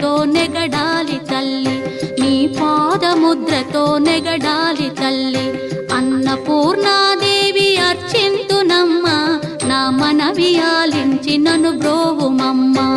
పాదముద్రతో నెగడాలి తల్లి, నీ పాదముద్రతో నెగడాలి తల్లి. అన్నపూర్ణాదేవి అర్చింతునమ్మ, నా మనవి ఆలించి నన్ను బ్రోవుమమ్మా.